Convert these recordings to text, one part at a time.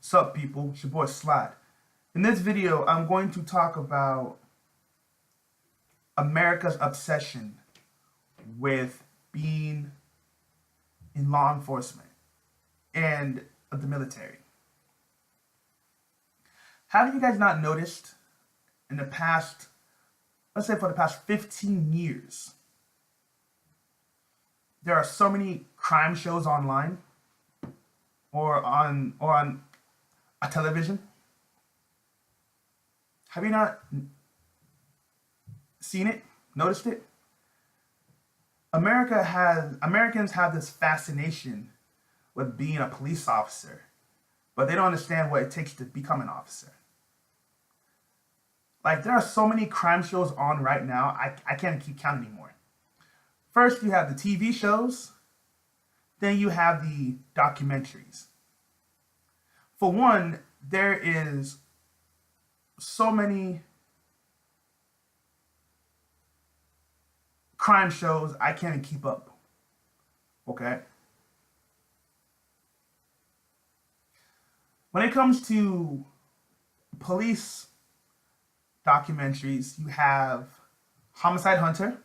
Sup people, it's your boy Slide. In this video, I'm going to talk about America's obsession with being in law enforcement and the military. Have you guys not noticed in the past, let's say for the past 15 years, there are so many crime shows online or on a television? Have you not seen it? Noticed it? Americans have this fascination with being a police officer, but they don't understand what it takes to become an officer. Like, there are so many crime shows on right now, I can't keep count anymore. First, you have the TV shows, then you have the documentaries. For one, there is so many crime shows, I can't even keep up. Okay? When it comes to police documentaries, you have Homicide Hunter,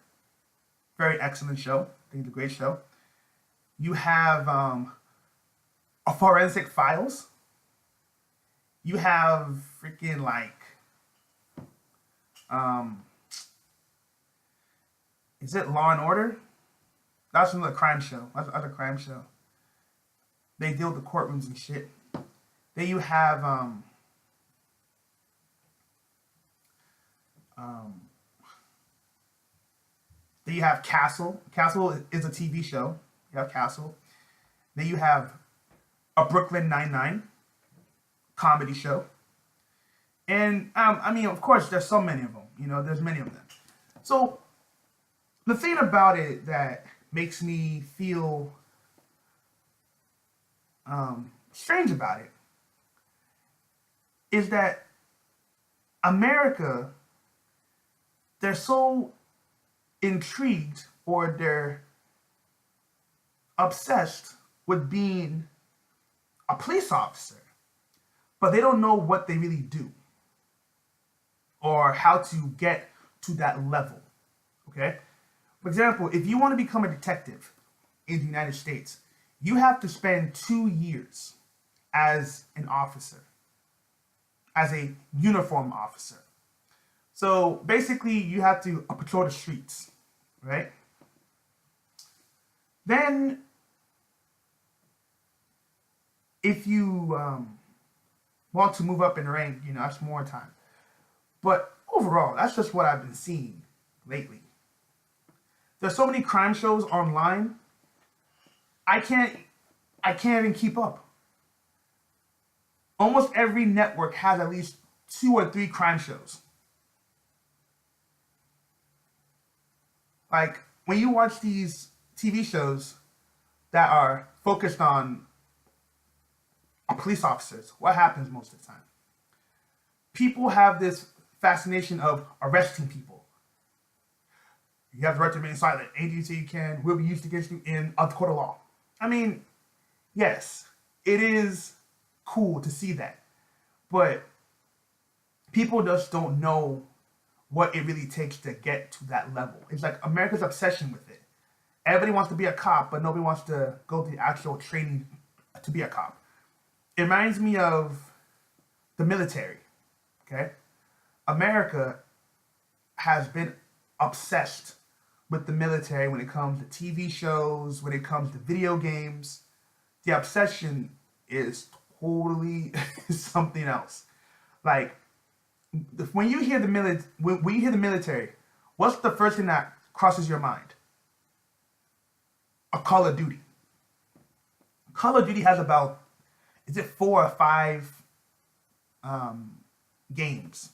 very excellent show. I think it's a great show. You have a Forensic Files. You have freaking is it Law and Order? That's another crime show. That's another crime show. They deal with the courtrooms and shit. Then you have then you have Castle. Castle is a TV show. You have Castle. Then you have a Brooklyn Nine-Nine comedy show. And I mean, of course, there's so many of them. You know, there's many of them. So the thing about it that makes me feel strange about it is that America, they're so intrigued or they're obsessed with being a police officer, but they don't know what they really do or how to get to that level. Okay? For example, if you want to become a detective in the United States, you have to spend 2 years as an officer, as a uniform officer. So basically, you have to patrol the streets, right? Then, if you want to move up in rank, you know, that's more time. But overall, that's just what I've been seeing lately. There's so many crime shows online. I can't even keep up. Almost every network has at least 2 or 3 crime shows. Like, when you watch these TV shows that are focused on police officers, what happens most of the time? People have this fascination of arresting people. You have the right to remain silent. Anything you say you can will be used against you in a court of law. I mean, yes, it is cool to see that. But people just don't know what it really takes to get to that level. It's like America's obsession with it. Everybody wants to be a cop, but nobody wants to go to the actual training to be a cop. It reminds me of the military, okay? America has been obsessed with the military when it comes to TV shows, when it comes to video games. The obsession is totally something else. Like, when you hear when you hear the military, what's the first thing that crosses your mind? A Call of Duty. Call of Duty has about, is it 4 or 5 games?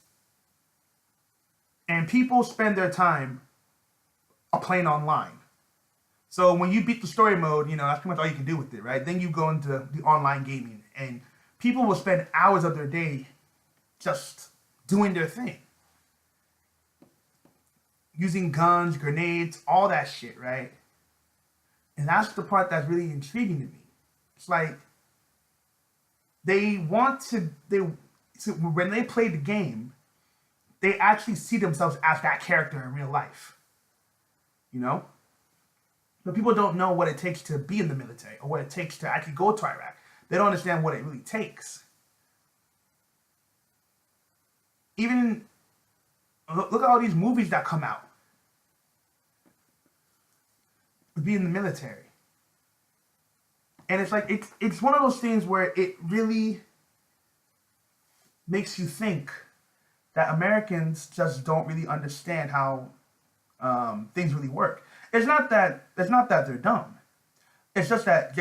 And people spend their time playing online. So when you beat the story mode, you know, that's pretty much all you can do with it, right? Then you go into the online gaming, and people will spend hours of their day just doing their thing. Using guns, grenades, all that shit, right? And that's the part that's really intriguing to me. It's like, They want to they so when they play the game, they actually see themselves as that character in real life. You know, but people don't know what it takes to be in the military or what it takes to actually go to Iraq. They don't understand what it really takes. Even look at all these movies that come out to be in the military, and it's like it's one of those things where it really makes you think that Americans just don't really understand how things really work. It's not that they're dumb. It's just that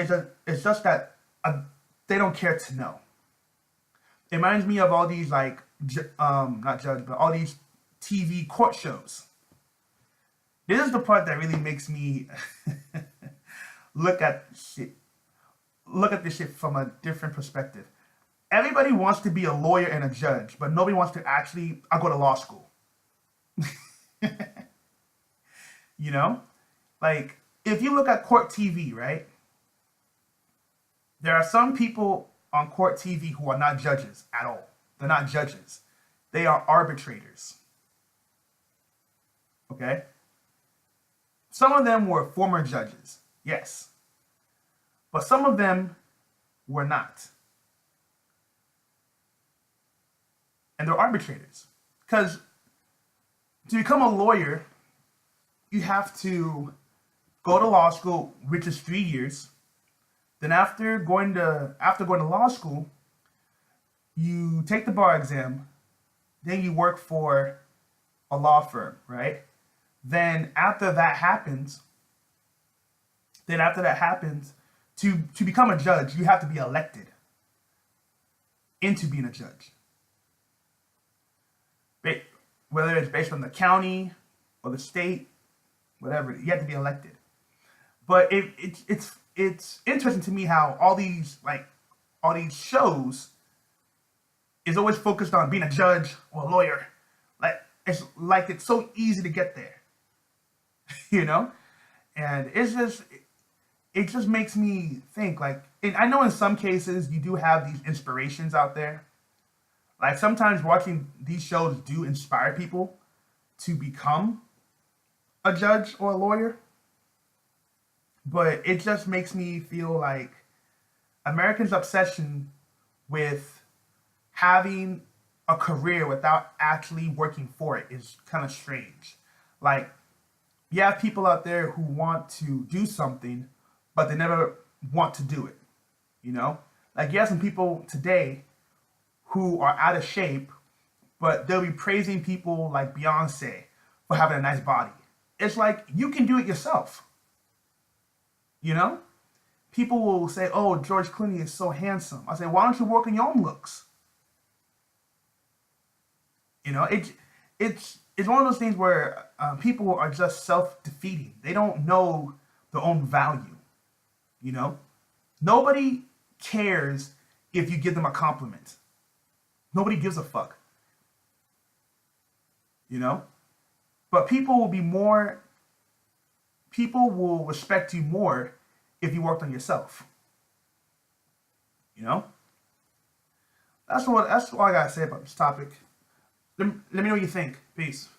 they don't care to know. It reminds me of all these like not judge, but all these TV court shows. This is the part that really makes me look at shit, look at this shit from a different perspective. Everybody wants to be a lawyer and a judge, but nobody wants to actually go to law school. You know? Like, if you look at court TV, right? There are some people on court TV who are not judges at all. They're not judges. They are arbitrators. Okay? Some of them were former judges, yes. But some of them were not. And they're arbitrators. Because to become a lawyer, you have to go to law school, which is 3 years. Then after going to law school, you take the bar exam. Then you work for a law firm, right? Then after that happens, to become a judge, you have to be elected into being a judge. Whether it's based on the county or the state, whatever, you have to be elected. But it's interesting to me how all these shows is always focused on being a judge or a lawyer. It's so easy to get there, you know, and it just makes me think like, and I know in some cases you do have these inspirations out there. Like sometimes watching these shows do inspire people to become a judge or a lawyer. But it just makes me feel like Americans' obsession with having a career without actually working for it is kind of strange. Like, you have people out there who want to do something, but they never want to do it. You know? Like, you have some people today who are out of shape, but they'll be praising people like Beyonce for having a nice body. It's like, you can do it yourself. You know? People will say, oh, George Clooney is so handsome. I say, why don't you work on your own looks? You know, it's one of those things where people are just self-defeating. They don't know their own value. You know? Nobody cares if you give them a compliment. Nobody gives a fuck. You know? But people will respect you more if you worked on yourself. You know? That's all I gotta say about this topic. Let me know what you think. Peace.